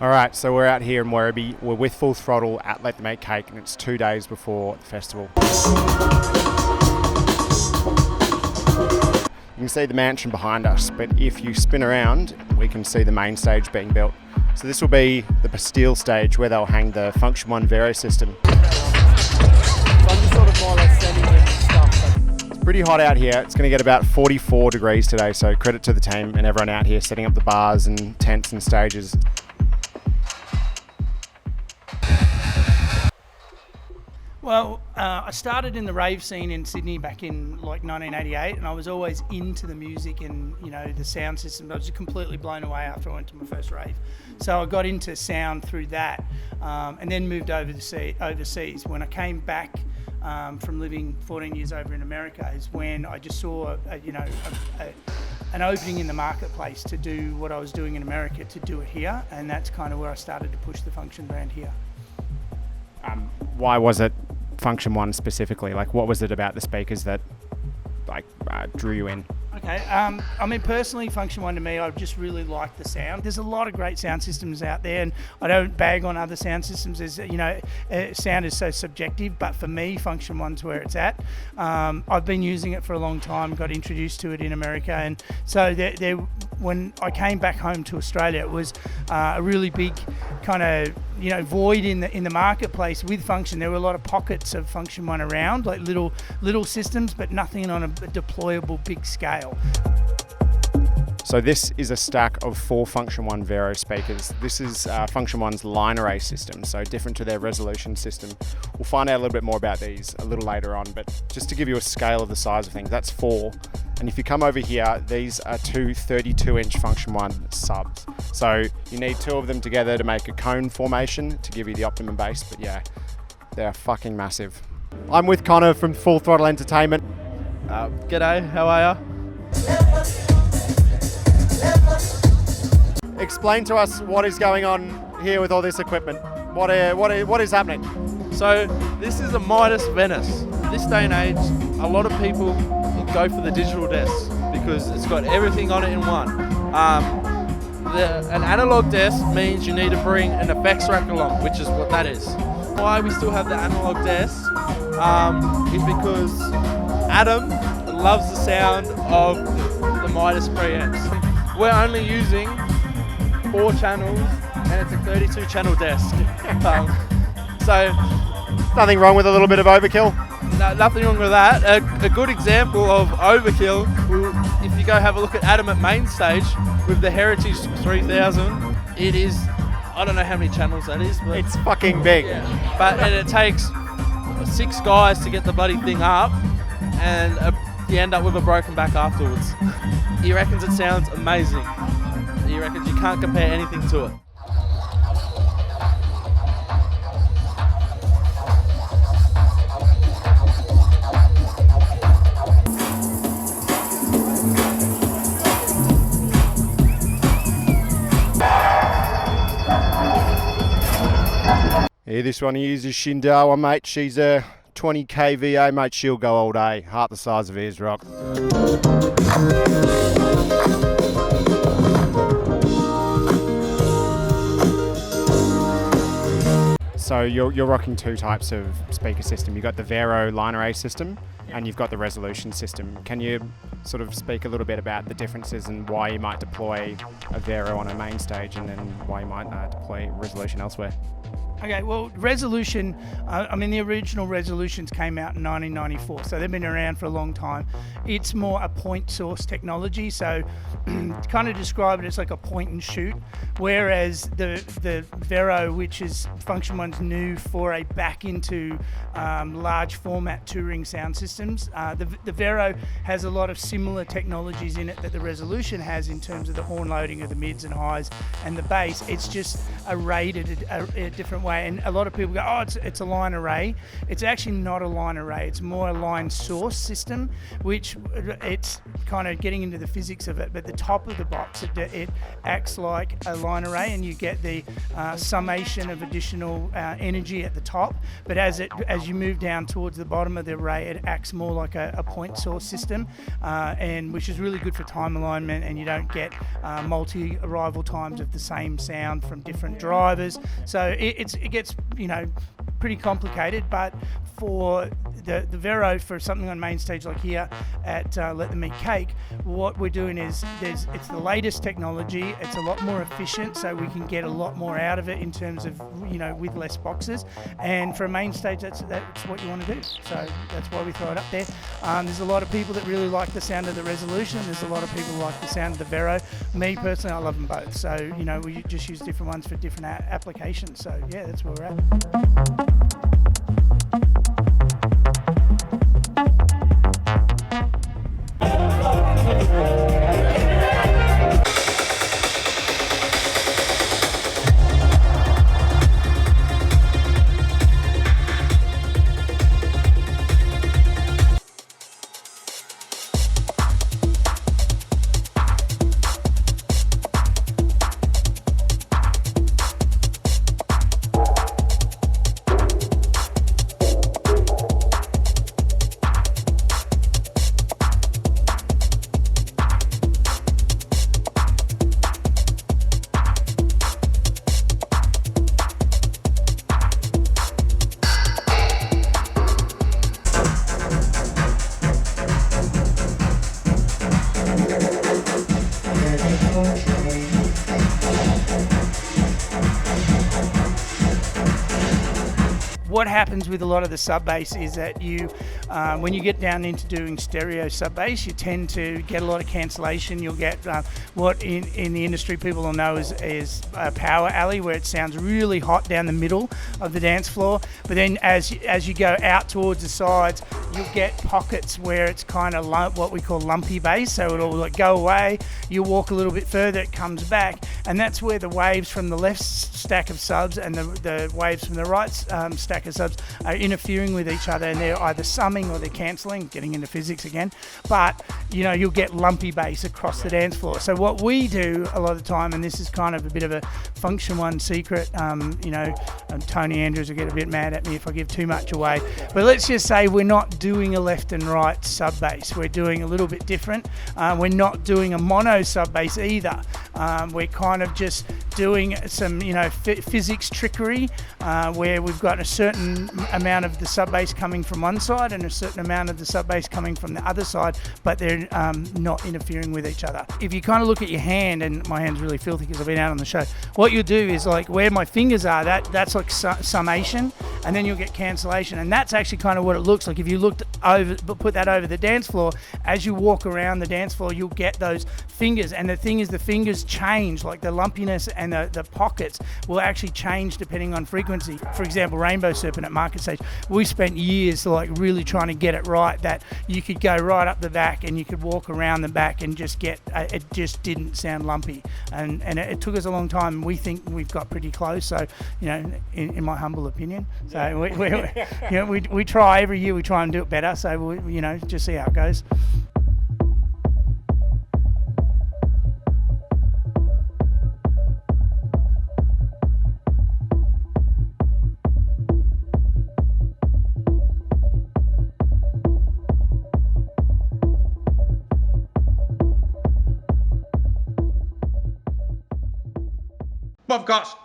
All right, so we're out here in Werribee. We're with Full Throttle at Let Them Eat Cake, and it's 2 days before the festival. You can see the mansion behind us, but if you spin around, we can see the main stage being built. So this will be the Bastille stage where they'll hang the Funktion-One Vero system. So I'm just sort of more or less setting it and stuff. It's pretty hot out here. It's going to get about 44 degrees today, so credit to the team and everyone out here setting up the bars and tents and stages. Well, I started in the rave scene in Sydney back in like 1988, and I was always into the music and, you know, the sound system. I was just completely blown away after I went to my first rave. So I got into sound through that, and then moved overseas. When I came back from living 14 years over in America is when I just saw, an opening in the marketplace to do what I was doing in America, to do it here, and that's kind of where I started to push the Funktion brand here. Why was it Funktion-One specifically? Like, what was it about the speakers that drew you in? Okay, I mean, personally, Funktion-One to me, I just really like the sound. There's a lot of great sound systems out there, and I don't bag on other sound systems. Sound is so subjective, but for me, Funktion-One's where it's at. I've been using it for a long time, got introduced to it in America, and so when I came back home to Australia, it was a really big kind of void in the marketplace with Funktion. There were a lot of pockets of Funktion-One around, like little systems, but nothing on a deployable big scale. So this is a stack of 4 Funktion-One Vero speakers. This is Funktion-One's line array system, so different to their resolution system. We'll find out a little bit more about these a little later on, but just to give you a scale of the size of things, that's 4. And if you come over here, these are 2 32-inch Funktion-One subs. So you need 2 of them together to make a cone formation to give you the optimum bass, but yeah, they're fucking massive. I'm with Connor from Full Throttle Entertainment. G'day, how are ya? Explain to us what is going on here with all this equipment. What is happening? So this is a Midas Venice. This day and age, a lot of people go for the digital desk because it's got everything on it in one. An analog desk means you need to bring an effects rack along, which is what that is. Why we still have the analog desk is because Adam loves the sound of the Midas preamps. We're only using 4 channels and it's a 32 channel desk. So Nothing wrong with a little bit of overkill? No, nothing wrong with that. A good example of overkill, if you go have a look at Adam at main stage with the Heritage 3000, it is, I don't know how many channels that is, but It's fucking big. yeah. And it takes 6 guys to get the bloody thing up, and you end up with a broken back afterwards. He reckons it sounds amazing. He reckons you can't compare anything to it. Yeah, this one here is a Shindawa, mate. She's a 20 kVA, mate. She'll go all day. Heart the size of Ayers Rock. So you're rocking 2 types of speaker system. You've got the Vero line array system and you've got the resolution system. Can you sort of speak a little bit about the differences and why you might deploy a Vero on a main stage and then why you might deploy resolution elsewhere? Okay, well, resolution, the original resolutions came out in 1994, so they've been around for a long time. It's more a point source technology, so to kind of describe it as like a point and shoot, whereas the Vero, which is Funktion-One's new foray back into large format touring sound systems, the Vero has a lot of similar technologies in it that the resolution has in terms of the horn loading of the mids and highs and the bass. It's just rated a different way way. And a lot of people go, oh, it's a line array. It's actually not a line array. It's more a line source system, which it's kind of getting into the physics of it. But the top of the box, it acts like a line array, and you get the summation of additional energy at the top. But as you move down towards the bottom of the array, it acts more like a point source system, and which is really good for time alignment, and you don't get multi-arrival times of the same sound from different drivers. So it gets, you know, pretty complicated, but for the Vero, for something on main stage like here at Let Them Eat Cake, what we're doing is it's the latest technology. It's a lot more efficient, so we can get a lot more out of it in terms of, you know, with less boxes. And for a main stage, that's what you want to do. So that's why we throw it up there. There's a lot of people that really like the sound of the Resolution. There's a lot of people who like the sound of the Vero. Me personally, I love them both. So, you know, we just use different ones for different applications. So yeah, that's where we're at. What happens with a lot of the sub bass is that you, when you get down into doing stereo sub bass, you tend to get a lot of cancellation. You'll get what in the industry people will know is a power alley, where it sounds really hot down the middle of the dance floor. But then as you go out towards the sides, you'll get pockets where it's kind of what we call lumpy bass. So it'll like go away, you walk a little bit further, it comes back, and that's where the waves from the left stack of subs and the waves from the right stack of subs are interfering with each other, and they're either summing or they're cancelling, getting into physics again. But you know, you'll get lumpy bass across the dance floor. So what we do a lot of the time, and this is kind of a bit of a Funktion-One secret, you know, Tony Andrews will get a bit mad at me if I give too much away, but let's just say we're not doing a left and right sub bass. We're doing a little bit different. We're not doing a mono sub bass either. We're kind of just doing some, you know, physics trickery, where we've got a certain amount of the sub bass coming from one side and a certain amount of the sub bass coming from the other side, but they're not interfering with each other. If you kind of look at your hand, and my hand's really filthy because I've been out on the show, what you'll do is like where my fingers are, that's like summation, and then you'll get cancellation, and that's actually kind of what it looks like. If you looked over, put that over the dance floor, as you walk around the dance floor, you'll get those fingers, and the thing is the fingers change, like the lumpiness and the pockets will actually change depending on frequency. For example, Rainbow Serpent at Market Stage, we spent years like really trying to get it right, that you could go right up the back and you could walk around the back and just get, it just didn't sound lumpy, and it took us a long time. We think we've got pretty close, so you know, in my humble opinion. So you know, we try every year, we try and do it better, so we, you know, just see how it goes. Bomphcast.